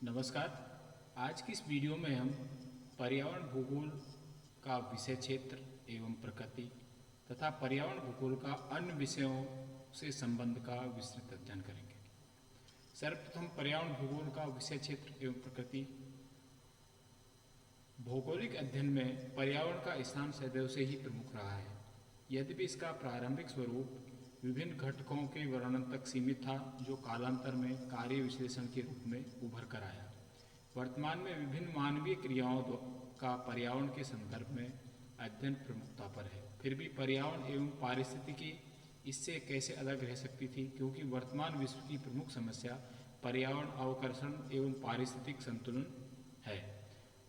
नमस्कार। आज की इस वीडियो में हम पर्यावरण भूगोल का विषय क्षेत्र एवं प्रकृति तथा पर्यावरण भूगोल का अन्य विषयों से संबंध का विस्तृत अध्ययन करेंगे। सर्वप्रथम पर्यावरण भूगोल का विषय क्षेत्र एवं प्रकृति। भौगोलिक अध्ययन में पर्यावरण का स्थान सदैव से ही प्रमुख रहा है। यद्यपि इसका प्रारंभिक स्वरूप विभिन्न घटकों के वर्णन तक सीमित था, जो कालांतर में कार्य विश्लेषण के रूप में उभर कर आया। वर्तमान में विभिन्न मानवीय क्रियाओं का पर्यावरण के संदर्भ में अध्ययन प्रमुखता पर है। फिर भी पर्यावरण एवं पारिस्थितिकी इससे कैसे अलग रह सकती थी, क्योंकि वर्तमान विश्व की प्रमुख समस्या पर्यावरण अवकर्षण एवं पारिस्थितिक संतुलन है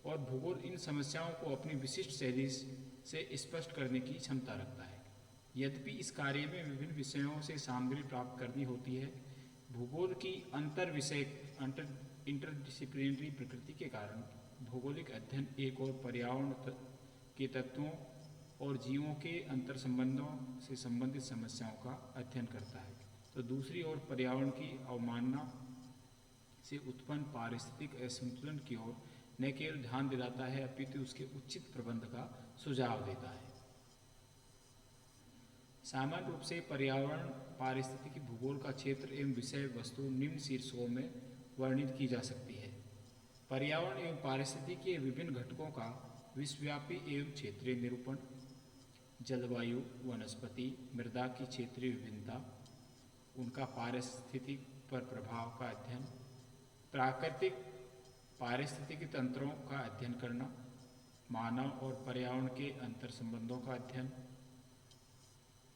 और भूगोल इन समस्याओं को अपनी विशिष्ट शैली से स्पष्ट करने की क्षमता रखता है। यद्यपि इस कार्य में विभिन्न विषयों से सामग्री प्राप्त करनी होती है, भूगोल की अंतर विषय इंटरडिसिप्लिनरी प्रकृति के कारण भौगोलिक अध्ययन एक और पर्यावरण के तत्वों और जीवों के अंतर संबंधों से संबंधित समस्याओं का अध्ययन करता है, तो दूसरी ओर पर्यावरण की अवमानना से उत्पन्न पारिस्थितिक असंतुलन की ओर न केवल ध्यान दिलाता है, अपितु उसके उचित प्रबंध का सुझाव देता है। सामान्य रूप से पर्यावरण पारिस्थितिकी भूगोल का क्षेत्र एवं विषय वस्तु निम्न शीर्षकों में वर्णित की जा सकती है। पर्यावरण एवं पारिस्थितिकी के विभिन्न घटकों का विश्वव्यापी एवं क्षेत्रीय निरूपण, जलवायु, वनस्पति, मृदा की क्षेत्रीय विभिन्नता, उनका पारिस्थितिक पर प्रभाव का अध्ययन, प्राकृतिक पारिस्थितिकी तंत्रों का अध्ययन करना, मानव और पर्यावरण के अंतर संबंधों का अध्ययन,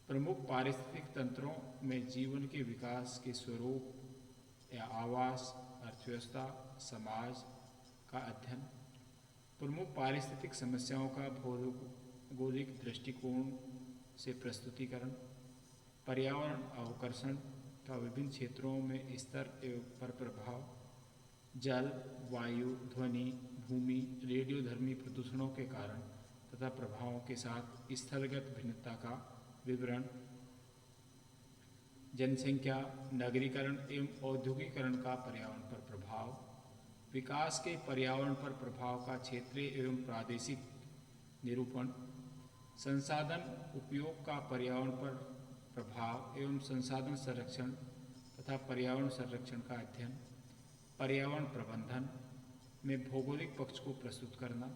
प्रमुख पारिस्थितिक तंत्रों में जीवन के विकास के स्वरूप या आवास, अर्थव्यवस्था, समाज का अध्ययन, प्रमुख पारिस्थितिक समस्याओं का भौगोलिक दृष्टिकोण से प्रस्तुतिकरण, पर्यावरण अवकर्षण का विभिन्न क्षेत्रों में स्तर एवं पर प्रभाव, जल, वायु, ध्वनि, भूमि, रेडियोधर्मी प्रदूषणों के कारण तथा प्रभावों के साथ स्थलगत भिन्नता का विवरण, जनसंख्या, नगरीकरण एवं औद्योगिकरण का पर्यावरण पर प्रभाव, विकास के पर्यावरण पर प्रभाव का क्षेत्रीय एवं प्रादेशिक निरूपण, संसाधन उपयोग का पर्यावरण पर प्रभाव एवं संसाधन संरक्षण तथा पर्यावरण संरक्षण का अध्ययन, पर्यावरण प्रबंधन में भौगोलिक पक्ष को प्रस्तुत करना,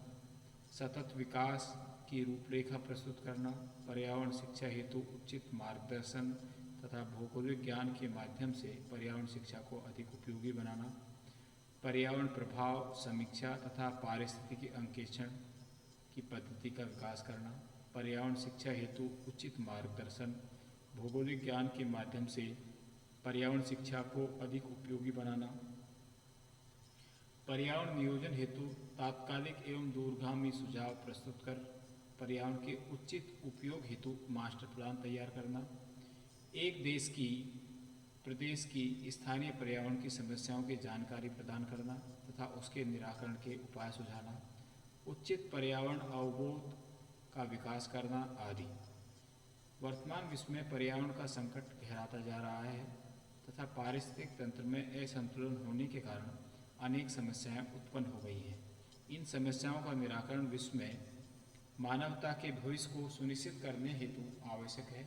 सतत विकास की रूपरेखा प्रस्तुत करना, पर्यावरण शिक्षा हेतु उचित मार्गदर्शन तथा भौगोलिक ज्ञान के माध्यम से पर्यावरण शिक्षा को अधिक उपयोगी बनाना, पर्यावरण प्रभाव समीक्षा तथा पारिस्थितिकी अंकेक्षण की पद्धति का विकास करना, पर्यावरण शिक्षा हेतु उचित मार्गदर्शन, भौगोलिक ज्ञान के माध्यम से पर्यावरण शिक्षा को अधिक उपयोगी बनाना, पर्यावरण नियोजन हेतु तात्कालिक एवं दूरगामी सुझाव प्रस्तुत कर पर्यावरण के उचित उपयोग हेतु मास्टर प्लान तैयार करना, एक देश की प्रदेश की स्थानीय पर्यावरण की समस्याओं की जानकारी प्रदान करना तथा उसके निराकरण के उपाय सुझाना, उचित पर्यावरण अवबोध का विकास करना आदि। वर्तमान विश्व में पर्यावरण का संकट गहराता जा रहा है तथा पारिस्थितिक तंत्र में असंतुलन होने के कारण अनेक समस्याएं उत्पन्न हो गई हैं। इन समस्याओं का निराकरण विश्व में मानवता के भविष्य को सुनिश्चित करने हेतु आवश्यक है।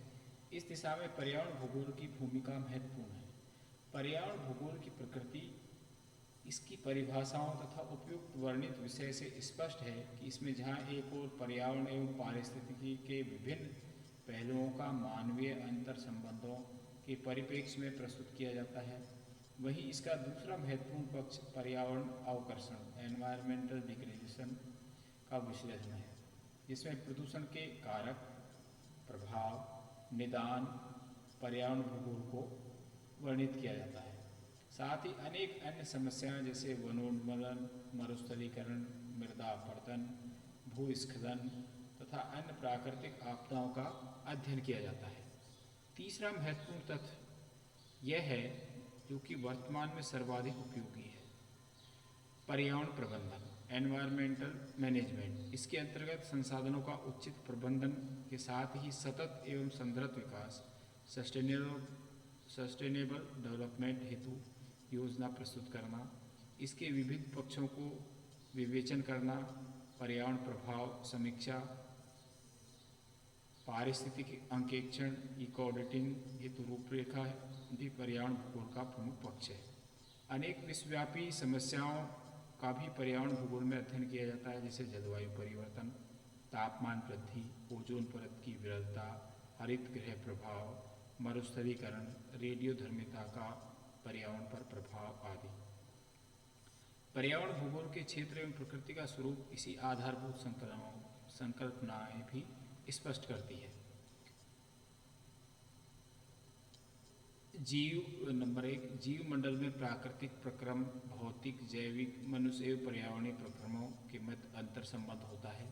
इस दिशा में पर्यावरण भूगोल की भूमिका महत्वपूर्ण है। पर्यावरण भूगोल की प्रकृति इसकी परिभाषाओं तथा उपयुक्त वर्णित विषय से स्पष्ट है कि इसमें जहाँ एक ओर पर्यावरण एवं पारिस्थितिकी के विभिन्न पहलुओं का मानवीय अंतर संबंधों के परिप्रेक्ष्य में प्रस्तुत किया जाता है, वहीं इसका दूसरा महत्वपूर्ण पक्ष पर्यावरण अवकर्षण एनवायरमेंटल डिग्रेडेशन का विश्लेषण है, जिसमें प्रदूषण के कारक, प्रभाव, निदान, पर्यावरण भूगोल को वर्णित किया जाता है। साथ ही अनेक अन्य समस्याएं जैसे वनोन्मूलन, मरुस्थलीकरण, मृदा अपरदन, भूस्खलन तथा अन्य प्राकृतिक आपदाओं का अध्ययन किया जाता है। तीसरा महत्वपूर्ण तथ्य यह है, जो कि वर्तमान में सर्वाधिक उपयोगी है, पर्यावरण प्रबंधन एनवायरमेंटल मैनेजमेंट। इसके अंतर्गत संसाधनों का उचित प्रबंधन के साथ ही सतत एवं संतत विकास सस्टेनेबल डेवलपमेंट हेतु योजना प्रस्तुत करना, इसके विविध पक्षों को विवेचन करना, पर्यावरण प्रभाव समीक्षा, पारिस्थितिक अंकेक्षण, इको ऑडिटिंग हेतु रूपरेखा भी पर्यावरण भूगोल का प्रमुख पक्ष है। अनेक विश्वव्यापी समस्याओं का भी पर्यावरण भूगोल में अध्ययन किया जाता है, जैसे जलवायु परिवर्तन, तापमान वृद्धि, ओजोन परत की विरलता, हरित गृह प्रभाव, मरुस्थलीकरण, रेडियोधर्मिता का पर्यावरण पर प्रभाव आदि। पर्यावरण भूगोल के क्षेत्र एवं प्रकृति का स्वरूप इसी आधारभूत संकल्पनाएं भी स्पष्ट करती है। नंबर 1, जीव मंडल में प्राकृतिक प्रक्रम, भौतिक, जैविक, मनुष्य एवं पर्यावरणीय प्रक्रमों के मध्य अंतर संबंध होता है।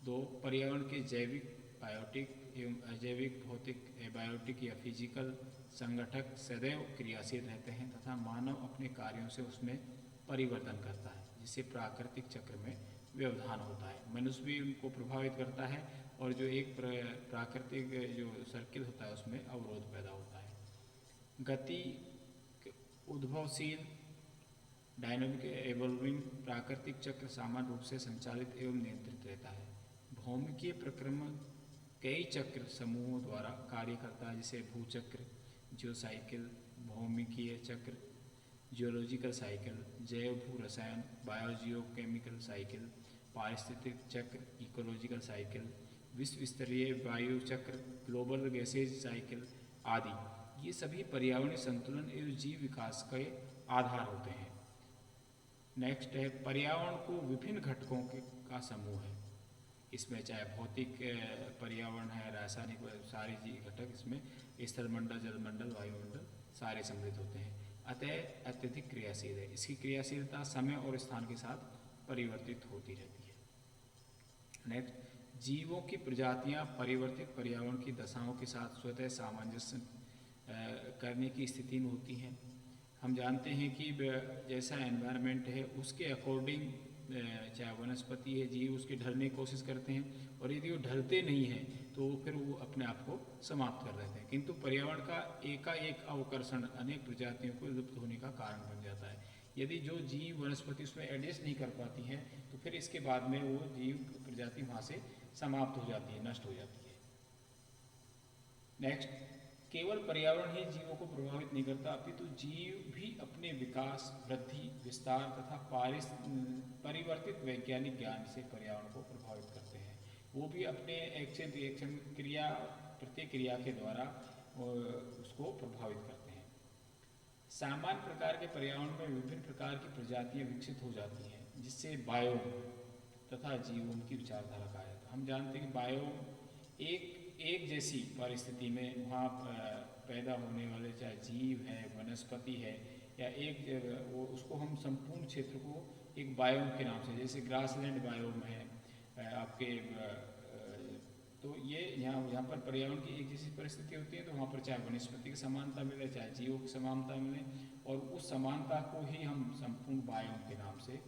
2, पर्यावरण के जैविक, बायोटिक एवं अजैविक, भौतिक, एबायोटिक या फिजिकल संगठक सदैव क्रियाशील रहते हैं तथा मानव अपने कार्यों से उसमें परिवर्तन करता है, जिससे प्राकृतिक चक्र में व्यवधान होता है। मनुष्य भी उनको प्रभावित करता है और जो एक प्राकृतिक जो सर्किल होता है उसमें अवरोध पैदा होता है। गति, उद्भवशील, डायनामिक एवोल्विंग प्राकृतिक चक्र सामान्य रूप से संचालित एवं नियंत्रित रहता है। भौमिकीय प्रक्रमण कई चक्र समूहों द्वारा कार्य करता है, जैसे भूचक्र, जियोसाइकिल, भौमिकीय चक्र, जियोलॉजिकल साइकिल, जैव भू रसायन, बायोजियोकेमिकल साइकिल, पारिस्थितिक चक्र, इकोलॉजिकल साइकिल, विश्व स्तरीय वायु चक्र, ग्लोबल गैसेज साइकिल आदि। ये सभी पर्यावरणीय संतुलन एवं जीव विकास के आधार होते हैं। नेक्स्ट है, पर्यावरण को विभिन्न घटकों का समूह है। इसमें चाहे भौतिक पर्यावरण है, रासायनिक, सारे घटक इसमें स्थलमंडल, जलमंडल, वायुमंडल सारे सम्मिलित होते हैं। अतः अत्यधिक क्रियाशील है। इसकी क्रियाशीलता समय और स्थान के साथ परिवर्तित होती रहती है। नेक्स्ट, जीवों की प्रजातियां परिवर्तित पर्यावरण की दशाओं के साथ स्वतः सामंजस्य करने की स्थिति में होती हैं। हम जानते हैं कि जैसा एनवायरनमेंट है उसके अकॉर्डिंग चाहे वनस्पति है, जीव उसके ढलने की कोशिश करते हैं, और यदि वो ढलते नहीं हैं तो फिर वो अपने आप को समाप्त कर देते हैं। किंतु पर्यावरण का एकाएक अवकर्षण अनेक प्रजातियों को लुप्त होने का कारण बन जाता है। यदि जो जीव वनस्पति उसमें एडजस्ट नहीं कर पाती हैं तो फिर इसके बाद में वो जीव प्रजाति वहाँ से समाप्त हो जाती है, नष्ट हो जाती है। नेक्स्ट, केवल पर्यावरण ही जीवों को प्रभावित नहीं करता, अपितु जीव भी अपने विकास, वृद्धि, विस्तार तथा परिवर्तित वैज्ञानिक ज्ञान से पर्यावरण को प्रभावित करते हैं। वो भी अपने एक्शन रिएक्शन, क्रिया प्रतिक्रिया के द्वारा उसको प्रभावित करते हैं। सामान्य प्रकार के पर्यावरण में विभिन्न प्रकार की प्रजातियां विकसित हो जाती हैं, जिससे बायोम तथा जीवों की विचारधारा का है। हम जानते हैं कि बायोम एक जैसी परिस्थिति में वहाँ पैदा होने वाले चाहे जीव है, वनस्पति है, या वो उसको हम संपूर्ण क्षेत्र को एक बायोम के नाम से, जैसे ग्रासलैंड बायोम है आपके, तो ये यहाँ पर पर्यावरण की एक जैसी परिस्थिति होती है, तो वहाँ पर चाहे वनस्पति की समानता मिले, चाहे जीवों की समानता मिले, और उस समानता को ही हम संपूर्ण बायोम के नाम से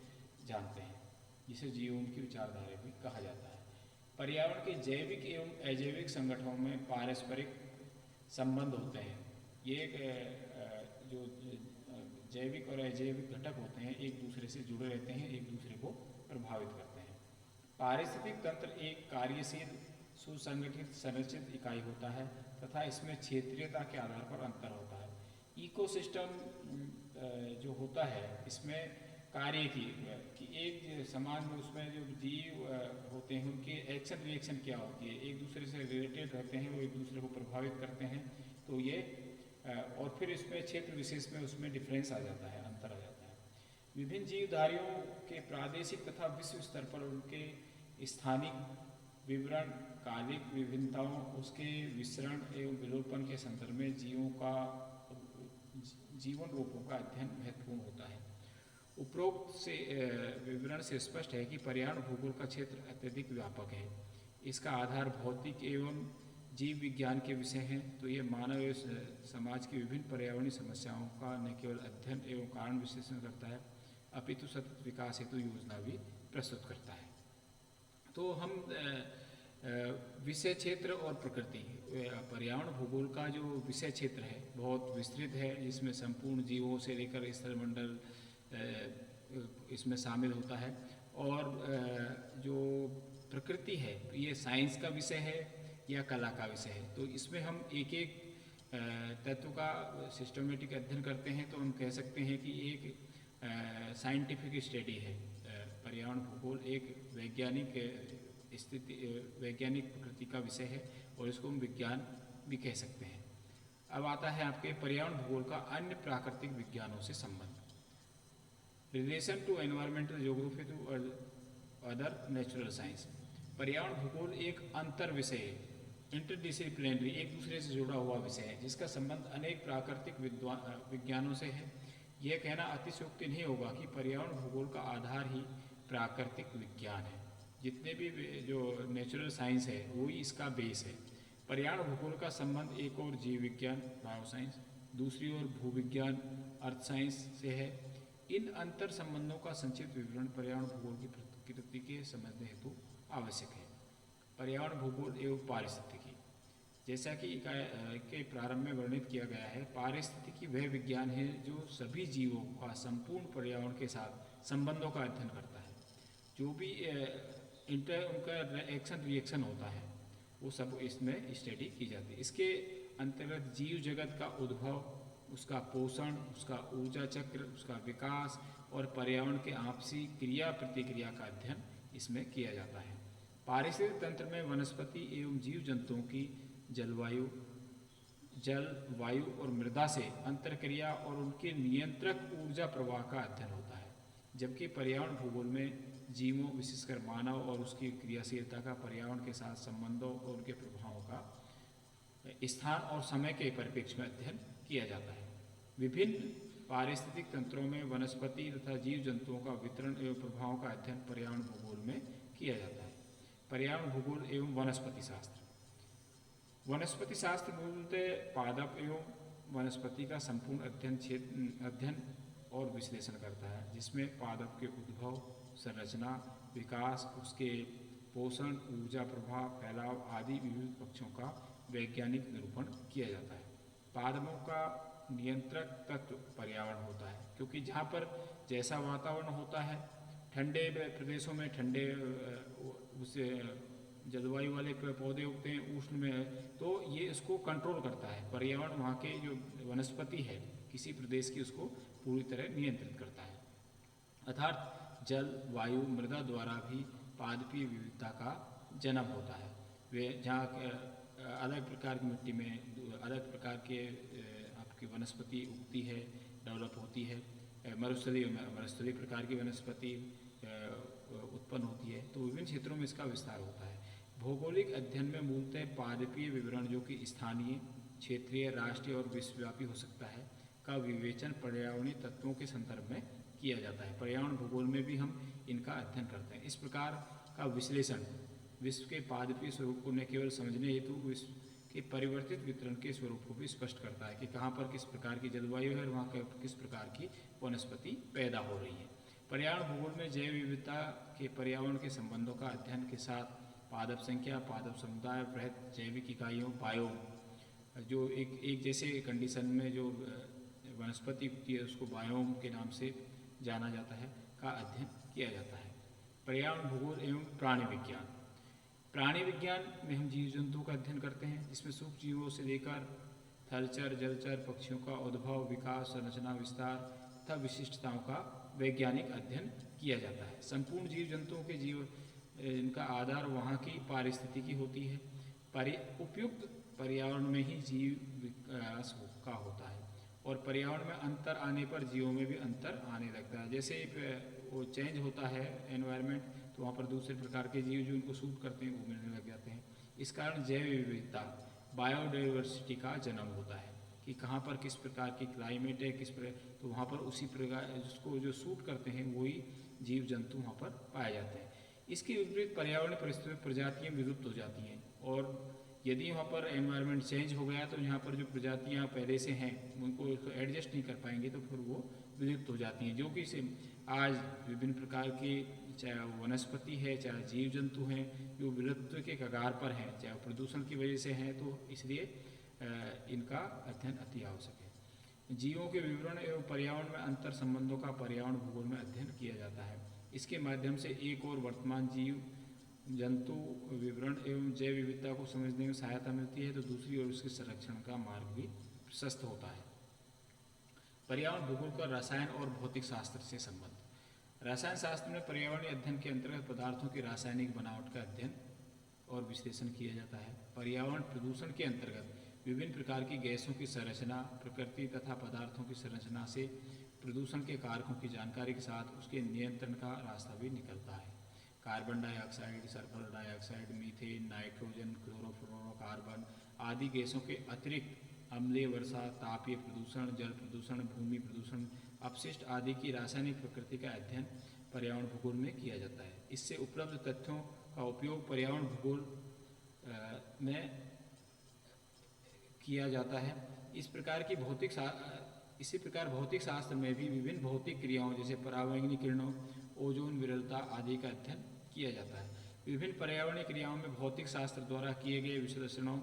जानते हैं, जिसे जीवों की विचारधारा भी कहा जाता है। पर्यावरण के जैविक एवं अजैविक संगठनों में पारस्परिक संबंध होते हैं। ये जो जैविक और अजैविक घटक होते हैं एक दूसरे से जुड़े रहते हैं, एक दूसरे को प्रभावित करते हैं। पारिस्थितिक तंत्र एक कार्यशील, सुसंगठित, संरचित इकाई होता है तथा इसमें क्षेत्रीयता के आधार पर अंतर होता है। इकोसिस्टम जो होता है इसमें कार्य की एक समाज में उसमें जो जीव होते हैं उनके एक्शन रिएक्शन क्या होती है, एक दूसरे से रिलेटेड रहते हैं, वो एक दूसरे को प्रभावित करते हैं, तो ये और फिर इसमें क्षेत्र विशेष में उसमें डिफरेंस आ जाता है, अंतर आ जाता है। विभिन्न जीवधारियों के प्रादेशिक तथा विश्व स्तर पर उनके स्थानिक विवरण, कालिक विभिन्नताओं, उसके विसरण एवं विलोपन के संदर्भ में जीवन रूपों का अध्ययन महत्वपूर्ण होता है। उपरोक्त से विवरण से स्पष्ट है कि पर्यावरण भूगोल का क्षेत्र अत्यधिक व्यापक है। इसका आधार भौतिक एवं जीव विज्ञान के विषय हैं, तो ये मानव एवं समाज की विभिन्न पर्यावरणीय समस्याओं का न केवल अध्ययन एवं कारण विश्लेषण करता है, अपितु सतत विकास हेतु योजना भी प्रस्तुत करता है। तो हम विषय क्षेत्र और प्रकृति, पर्यावरण भूगोल का जो विषय क्षेत्र है बहुत विस्तृत है, जिसमें संपूर्ण जीवों से लेकर स्थलमंडल, इसमें शामिल होता है। और जो प्रकृति है ये साइंस का विषय है या कला का विषय है, तो इसमें हम एक एक तत्व का सिस्टमेटिक अध्ययन करते हैं तो हम कह सकते हैं कि एक साइंटिफिक स्टडी है। पर्यावरण भूगोल एक वैज्ञानिक स्थिति वैज्ञानिक प्रकृति का विषय है और इसको हम विज्ञान भी कह सकते हैं। अब आता है आपके पर्यावरण भूगोल का अन्य प्राकृतिक विज्ञानों से संबंध। Relation to environmental geography to other natural science. पर्यावरण भूगोल एक अंतर विषय इंटरडिसिप्लिनरी एक दूसरे से जुड़ा हुआ विषय है जिसका संबंध अनेक प्राकृतिक विज्ञानों से है। यह कहना अतिशयोक्ति नहीं होगा कि पर्यावरण भूगोल का आधार ही प्राकृतिक विज्ञान है। जितने भी जो नेचुरल साइंस है वो ही इसका बेस है। पर्यावरण भूगोल का संबंध एक और जीव विज्ञान बायोसाइंस, दूसरी ओर भूविज्ञान अर्थ साइंस से है। इन अंतर संबंधों का संक्षिप्त विवरण पर्यावरण भूगोल की प्रकृति के समझने हेतु आवश्यक है। पर्यावरण भूगोल एवं पारिस्थितिकी, जैसा कि के प्रारंभ में वर्णित किया गया है, पारिस्थितिकी वह विज्ञान है जो सभी जीवों का संपूर्ण पर्यावरण के साथ संबंधों का अध्ययन करता है। जो भी उनका एक्शन रिएक्शन होता है वो सब इसमें स्टडी की जाती है। इसके अंतर्गत जीव जगत का उद्भव, उसका पोषण, उसका ऊर्जा चक्र, उसका विकास और पर्यावरण के आपसी क्रिया प्रतिक्रिया का अध्ययन इसमें किया जाता है। पारिस्थितिक तंत्र में वनस्पति एवं जीव जंतुओं की जलवायु, जल, वायु और मृदा से अंतरक्रिया और उनके नियंत्रक ऊर्जा प्रवाह का अध्ययन होता है। जबकि पर्यावरण भूगोल में जीवों विशेषकर मानव और उसकी क्रियाशीलता का पर्यावरण के साथ संबंधों और उनके प्रभावों का स्थान और समय के परिप्रेक्ष्य में अध्ययन किया जाता है। विभिन्न पारिस्थितिक तंत्रों में वनस्पति तथा जीव जंतुओं का वितरण एवं प्रभावों का अध्ययन पर्यावरण भूगोल में किया जाता है। पर्यावरण भूगोल एवं वनस्पति शास्त्र। वनस्पति शास्त्र मूलतः पादप एवं वनस्पति का संपूर्ण अध्ययन और विश्लेषण करता है, जिसमें पादप के उद्भव, संरचना, विकास, उसके पोषण, ऊर्जा प्रवाह, फैलाव आदि विविध पक्षों का वैज्ञानिक निरूपण किया जाता है। पादपों का नियंत्रक तत्व पर्यावरण होता है, क्योंकि जहाँ पर जैसा वातावरण होता है, ठंडे प्रदेशों में ठंडे उससे जलवायु वाले पौधे उगते हैं, उष्ण में, तो ये इसको कंट्रोल करता है। पर्यावरण वहाँ के जो वनस्पति है किसी प्रदेश की उसको पूरी तरह नियंत्रित करता है। अर्थात जल, वायु, मृदा द्वारा भी पादपीय विविधता का जन्म होता है। वे जहाँ अलग प्रकार की मिट्टी में अलग प्रकार के आपकी वनस्पति उगती है, डेवलप होती है, मरुस्थलीय प्रकार की वनस्पति उत्पन्न होती है, तो विभिन्न क्षेत्रों में इसका विस्तार होता है। भौगोलिक अध्ययन में मूलतः पादपीय विवरण, जो कि स्थानीय, क्षेत्रीय, राष्ट्रीय और विश्वव्यापी हो सकता है, का विवेचन पर्यावरणीय तत्वों के संदर्भ में किया जाता है। पर्यावरण भूगोल में भी हम इनका अध्ययन करते हैं। इस प्रकार का विश्लेषण विश्व के पादपीय स्वरूप को न केवल समझने हेतु विश्व के परिवर्तित वितरण के स्वरूप को भी स्पष्ट करता है कि कहाँ पर किस प्रकार की जलवायु है और वहाँ किस प्रकार की वनस्पति पैदा हो रही है। पर्यावरण भूगोल में जैव विविधता के पर्यावरण के संबंधों का अध्ययन के साथ पादप संख्या, पादप समुदाय, वृहत जैविक इकाइयों, बायोम, जो एक जैसे कंडीशन में जो वनस्पति उगती है उसको बायोम के नाम से जाना जाता है, का अध्ययन किया जाता है। पर्यावरण भूगोल एवं प्राणी विज्ञान। प्राणी विज्ञान में हम जीव जंतुओं का अध्ययन करते हैं, जिसमें सूक्ष्म जीवों से लेकर थलचर, जलचर, पक्षियों का उद्भव, विकास, संरचना, विस्तार तथा विशिष्टताओं का वैज्ञानिक अध्ययन किया जाता है। संपूर्ण जीव जंतुओं के इनका आधार वहाँ की पारिस्थितिकी होती है। उपयुक्त पर्यावरण में ही जीव विकास का होता है और पर्यावरण में अंतर आने पर जीवों में भी अंतर आने लगता है। जैसे वो चेंज होता है एनवायरनमेंट, तो वहाँ पर दूसरे प्रकार के जीव जो उनको सूट करते हैं वो मिलने लग जाते हैं। इस कारण जैव विविधता, बायोडाइवर्सिटी का जन्म होता है कि कहाँ पर किस प्रकार की क्लाइमेट है, तो वहाँ पर उसी प्रकार जिसको जो सूट करते हैं वही जीव जंतु वहाँ पर पाए जाते हैं। इसके विपरीत पर्यावरणीय परिस्थितियों में प्रजातियाँ विलुप्त हो जाती हैं और यदि वहाँ पर एनवायरनमेंट चेंज हो गया तो यहाँ पर जो प्रजातियाँ पहले से हैं उनको एडजस्ट नहीं कर पाएंगे, तो फिर वो विलुप्त हो जाती हैं। जो कि आज विभिन्न प्रकार की चाहे वनस्पति है, चाहे जीव जंतु हैं, जो विलुप्त के कगार पर हैं, चाहे प्रदूषण की वजह से हैं, तो इसलिए इनका अध्ययन अति आवश्यक है। जीवों के विवरण एवं पर्यावरण में अंतर संबंधों का पर्यावरण भूगोल में अध्ययन किया जाता है। इसके माध्यम से एक और वर्तमान जीव जंतु विवरण एवं जैव विविधता को समझने में सहायता मिलती है, तो दूसरी ओर उसके संरक्षण का मार्ग भी प्रशस्त होता है। पर्यावरण भूगोल का रसायन और भौतिक शास्त्र से संबंध। रसायन शास्त्र में पर्यावरणीय अध्ययन के अंतर्गत पदार्थों की रासायनिक बनावट का अध्ययन और विश्लेषण किया जाता है। पर्यावरण प्रदूषण के अंतर्गत विभिन्न प्रकार की गैसों की संरचना, प्रकृति तथा पदार्थों की संरचना से प्रदूषण के कारकों की जानकारी के साथ उसके नियंत्रण का रास्ता भी निकलता है। Carbon dioxide, sulphur dioxide, methane, nitrogen, chlorofluorocarbon आदि गैसों के अतिरिक्त अम्लीय वर्षा, तापीय प्रदूषण, जल प्रदूषण, भूमि प्रदूषण, अपशिष्ट आदि की रासायनिक प्रकृति का अध्ययन पर्यावरण भूगोल में किया जाता है। इससे उपलब्ध तथ्यों का उपयोग पर्यावरण भूगोल में किया जाता है। इसी प्रकार भौतिक शास्त्र में भी विभिन्न भौतिक क्रियाओं जैसे परावैंगनिक किरणों, ओजोन विरलता आदि का अध्ययन किया जाता है। विभिन्न पर्यावरणीय क्रियाओं में भौतिक शास्त्र द्वारा किए गए विश्लेषणों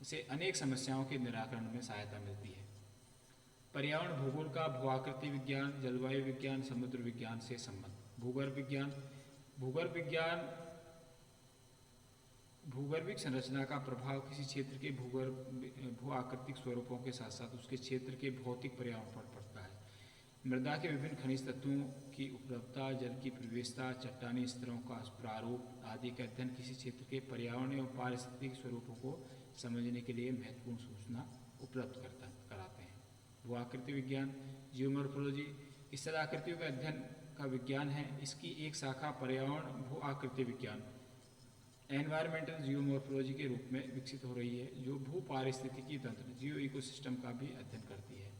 से अनेक समस्याओं के निराकरण में सहायता मिलती है। पर्यावरण भूगोल का भूआकृति विज्ञान, जलवायु विज्ञान, समुद्र विज्ञान से संबंध। भूगर्भ विज्ञान भूगर्भिक संरचना का प्रभाव किसी क्षेत्र के भूआकृतिक स्वरूपों के साथ साथ उसके क्षेत्र के भौतिक पर्यावरण पर पड़ता है। मृदा के विभिन्न खनिज तत्वों की उपलब्धता, जल की प्रवेशता, चट्टानी स्तरों का प्रारूप आदि का अध्ययन किसी क्षेत्र के पर्यावरण एवं पारिस्थितिक स्वरूपों को समझने के लिए महत्वपूर्ण सूचना उपलब्ध कराते हैं। भूआकृति विज्ञान, जियोमॉर्फोलॉजी इस आकृतियों के अध्ययन का विज्ञान है। इसकी एक शाखा पर्यावरण भूआकृति विज्ञान एनवायरमेंटल जियोमॉर्फोलॉजी के रूप में विकसित हो रही है, जो भू पारिस्थितिकी तंत्र जियो इकोसिस्टम का भी अध्ययन करती है।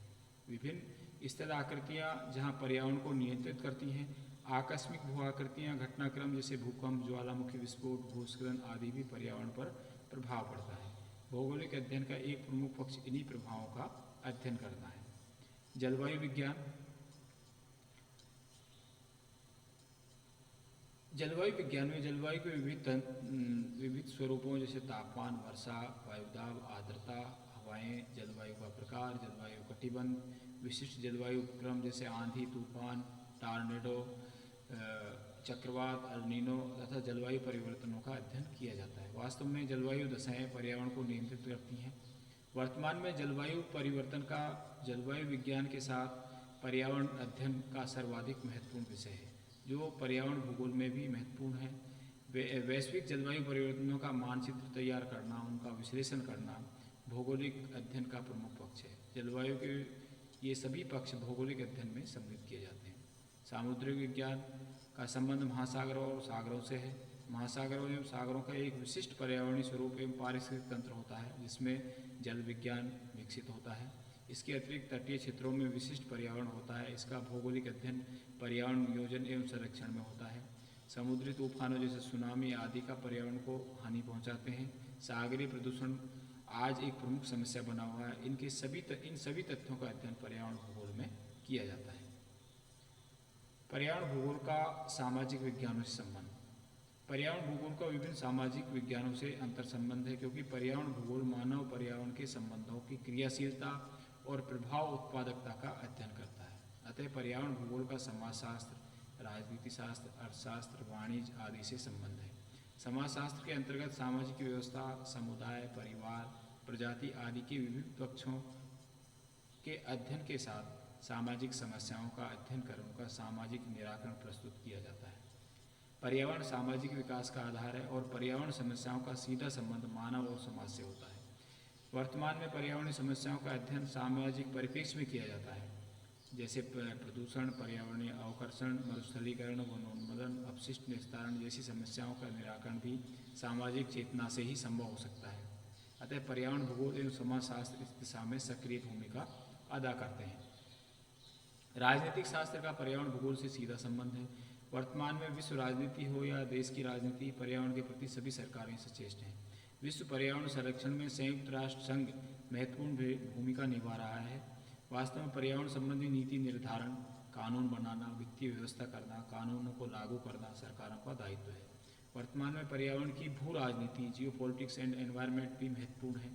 विभिन्न स्थिर आकृतियाँ जहाँ पर्यावरण को नियंत्रित करती हैं। आकस्मिक भू आकृतियाँ घटनाक्रम जैसे भूकंप, ज्वालामुखी विस्फोट, भूस्खलन आदि भी पर्यावरण पर प्रभाव पड़ता है। भौगोलिक अध्ययन का एक प्रमुख पक्ष इन्हीं प्रभावों का अध्ययन करना है। जलवायु विज्ञान में जलवायु के विविध स्वरूपों जैसे तापमान, वर्षा, वायुदाब, आर्द्रता, हवाएं, जलवायु का प्रकार, जलवायु कटिबंध, विशिष्ट जलवायु उपक्रम जैसे आंधी, तूफान, टॉर्नेडो, चक्रवात, अल्नीनो तथा जलवायु परिवर्तनों का अध्ययन किया जाता है। वास्तव में जलवायु दशाएं पर्यावरण को नियंत्रित करती हैं। वर्तमान में जलवायु परिवर्तन का जलवायु विज्ञान के साथ पर्यावरण अध्ययन का सर्वाधिक महत्वपूर्ण विषय है, जो पर्यावरण भूगोल में भी महत्वपूर्ण है। वैश्विक जलवायु परिवर्तनों का मानचित्र तैयार करना, उनका विश्लेषण करना भौगोलिक अध्ययन का प्रमुख पक्ष है। जलवायु के ये सभी पक्ष भौगोलिक अध्ययन में सम्मिलित किए जाते हैं। सामुद्रिक विज्ञान का संबंध महासागरों और सागरों से है। महासागरों एवं सागरों का एक विशिष्ट पर्यावरणीय स्वरूप एवं पारिस्थितिक तंत्र होता है, जिसमें जल विज्ञान विकसित होता है। इसके अतिरिक्त तटीय क्षेत्रों में विशिष्ट पर्यावरण होता है। इसका भौगोलिक अध्ययन पर्यावरण नियोजन एवं संरक्षण में होता है। समुद्री तूफानों जैसे सुनामी आदि का पर्यावरण को हानि पहुंचाते हैं। सागरीय प्रदूषण आज एक प्रमुख समस्या बना हुआ है। इन सभी तथ्यों का अध्ययन पर्यावरण भूगोल में किया जाता है। पर्यावरण भूगोल का सामाजिक विज्ञानों से संबंध। पर्यावरण भूगोल का विभिन्न सामाजिक विज्ञानों से अंतर संबंध है, क्योंकि पर्यावरण भूगोल मानव पर्यावरण के संबंधों की क्रियाशीलता और प्रभाव उत्पादकता का अध्ययन करता है। अतः पर्यावरण भूगोल का समाजशास्त्र, राजनीति शास्त्र, अर्थशास्त्र, वाणिज्य आदि से संबंध है। समाजशास्त्र के अंतर्गत सामाजिक व्यवस्था, समुदाय, परिवार, प्रजाति आदि के विभिन्न पक्षों के अध्ययन के साथ सामाजिक समस्याओं का अध्ययन कर उनका सामाजिक निराकरण प्रस्तुत किया जाता है। पर्यावरण सामाजिक विकास का आधार है और पर्यावरण समस्याओं का सीधा संबंध मानव और समाज से होता है। वर्तमान में पर्यावरणीय समस्याओं का अध्ययन सामाजिक परिप्रेक्ष्य में किया जाता है, जैसे प्रदूषण, पर्यावरणीय अवकर्षण, मरुस्थलीकरण, वनोन्मूलन, अपशिष्ट निस्तारण जैसी समस्याओं का निराकरण भी सामाजिक चेतना से ही संभव हो सकता है। अतः पर्यावरण भूगोल एवं समाजशास्त्र इस दिशा में सक्रिय भूमिका अदा करते हैं। राजनीतिक शास्त्र का पर्यावरण भूगोल से सीधा संबंध है। वर्तमान में विश्व राजनीति हो या देश की राजनीति, पर्यावरण के प्रति सभी सरकारें सचेत हैं। विश्व पर्यावरण संरक्षण में संयुक्त राष्ट्र संघ महत्वपूर्ण भूमिका निभा रहा है। वास्तव में पर्यावरण संबंधी नीति निर्धारण, कानून बनाना, वित्तीय व्यवस्था करना, कानूनों को लागू करना सरकारों का दायित्व है। वर्तमान में पर्यावरण की भू राजनीति, जियोपॉलिटिक्स एंड एनवायरनमेंट भी महत्वपूर्ण है।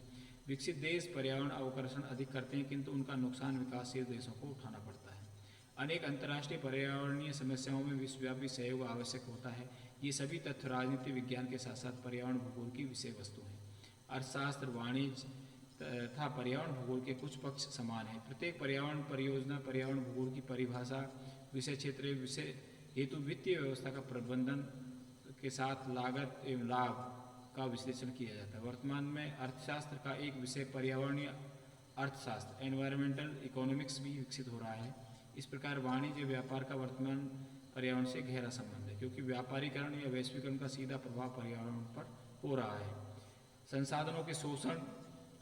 विकसित देश पर्यावरण अवकर्षण अधिक करते हैं, किंतु उनका नुकसान विकासशील देशों को उठाना पड़ता है। अनेक अंतर्राष्ट्रीय पर्यावरणीय समस्याओं में विश्वव्यापी सहयोग आवश्यक होता है। ये सभी तथ्य राजनीति विज्ञान के साथ साथ पर्यावरण भूगोल की विषय वस्तु हैं। अर्थशास्त्र, वाणिज्य तथा पर्यावरण भूगोल के कुछ पक्ष समान हैं। प्रत्येक पर्यावरण परियोजना पर्यावरण भूगोल की परिभाषा, विषय क्षेत्र, विषय हेतु वित्तीय व्यवस्था का प्रबंधन के साथ लागत एवं लाभ का विश्लेषण किया जाता है। वर्तमान में अर्थशास्त्र का एक विषय पर्यावरणीय अर्थशास्त्र एनवायरमेंटल इकोनॉमिक्स भी विकसित हो रहा है। इस प्रकार वाणिज्य व्यापार का वर्तमान पर्यावरण से गहरा संबंध है, क्योंकि व्यापारीकरण या वैश्वीकरण का सीधा प्रभाव पर्यावरण पर हो रहा है। संसाधनों के शोषण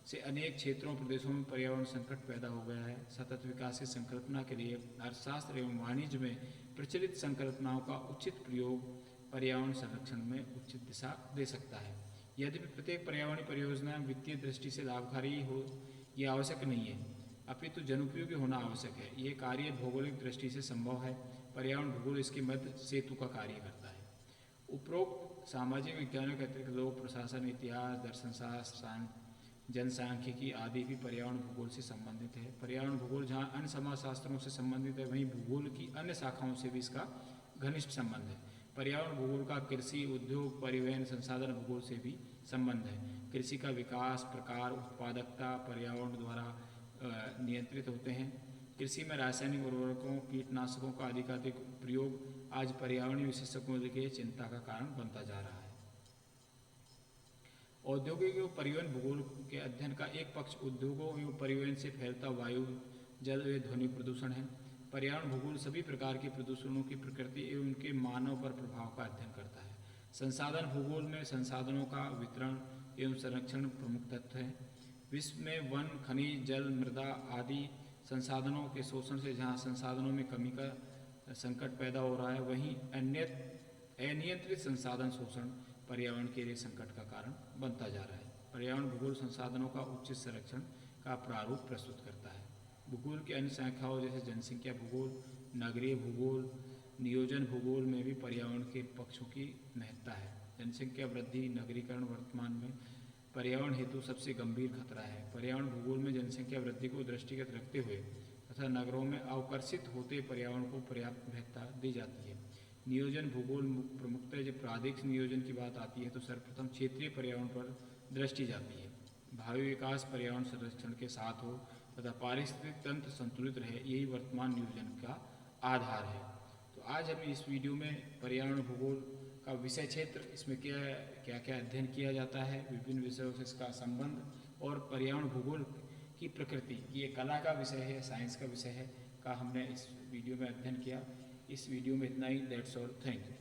से अनेक क्षेत्रों प्रदेशों में पर्यावरण संकट पैदा हो गया है। सतत विकास की संकल्पना के लिए अर्थशास्त्र एवं वाणिज्य में प्रचलित संकल्पनाओं का उचित प्रयोग पर्यावरण संरक्षण में उचित दिशा दे सकता है। यद्यपि प्रत्येक पर्यावरणीय परियोजना वित्तीय दृष्टि से लाभकारी हो यह आवश्यक नहीं है, अपितु जनोपयोगी होना आवश्यक है। ये कार्य भौगोलिक दृष्टि से संभव है। पर्यावरण भूगोल इसके मध्य सेतु का कार्य करता है। उपरोक्त सामाजिक विज्ञानों के अतिरिक्त लोक प्रशासन, इतिहास, दर्शन शास्त्र, जनसांख्यिकी आदि भी पर्यावरण भूगोल से संबंधित है। पर्यावरण भूगोल जहाँ अन्य समाजशास्त्रों से संबंधित है, वहीं भूगोल की अन्य शाखाओं से भी इसका घनिष्ठ संबंध है। पर्यावरण भूगोल का कृषि, उद्योग, परिवहन, संसाधन भूगोल से भी संबंध है। कृषि का विकास, प्रकार, उत्पादकता पर्यावरण द्वारा नियंत्रित होते हैं। कृषि में रासायनिक उर्वरकों, कीटनाशकों का अधिकाधिक प्रयोग आज पर्यावरणीय विशेषज्ञों के लिए चिंता का कारण बनता जा रहा है। औद्योगिक एवं परिवहन भूगोल के अध्ययन का एक पक्ष उद्योगों एवं परिवहन से फैलता वायु, जल एवं ध्वनि प्रदूषण है। पर्यावरण भूगोल सभी प्रकार के प्रदूषणों की प्रकृति एवं उनके मानव पर प्रभाव का अध्ययन करता है। संसाधन भूगोल में संसाधनों का वितरण एवं संरक्षण प्रमुख तत्व है। विश्व में वन, खनिज, जल, मृदा आदि संसाधनों के शोषण से जहाँ संसाधनों में कमी का संकट पैदा हो रहा है, वहीं अनियंत्रित संसाधन शोषण पर्यावरण के लिए संकट का कारण बनता जा रहा है। पर्यावरण भूगोल संसाधनों का उचित संरक्षण का प्रारूप प्रस्तुत करता है। भूगोल की अन्य शाखाओं जैसे जनसंख्या भूगोल, नगरीय भूगोल, नियोजन भूगोल में भी पर्यावरण के पक्षों की महत्ता है। जनसंख्या वृद्धि, नगरीकरण वर्तमान में पर्यावरण हेतु सबसे गंभीर खतरा है। पर्यावरण भूगोल में जनसंख्या वृद्धि को दृष्टिगत रखते हुए तथा नगरों में अवकर्षित होते पर्यावरण को पर्याप्त महत्ता दी जाती है। नियोजन भूगोल प्रमुखतः जब प्रादेशिक नियोजन की बात आती है तो सर्वप्रथम क्षेत्रीय पर्यावरण पर दृष्टि जाती है। भावी विकास पर्यावरण संरक्षण के साथ हो तथा पारिस्थितिक तंत्र संतुलित रहे, यही वर्तमान नियोजन का आधार है। तो आज हम इस वीडियो में पर्यावरण भूगोल का विषय क्षेत्र, इसमें क्या क्या अध्ययन किया जाता है, विभिन्न विषयों से इसका संबंध और पर्यावरण भूगोल की प्रकृति, ये कला का विषय है, साइंस का विषय है, का हमने इस वीडियो में अध्ययन किया। इस वीडियो में इतना ही। That's all. Thank you.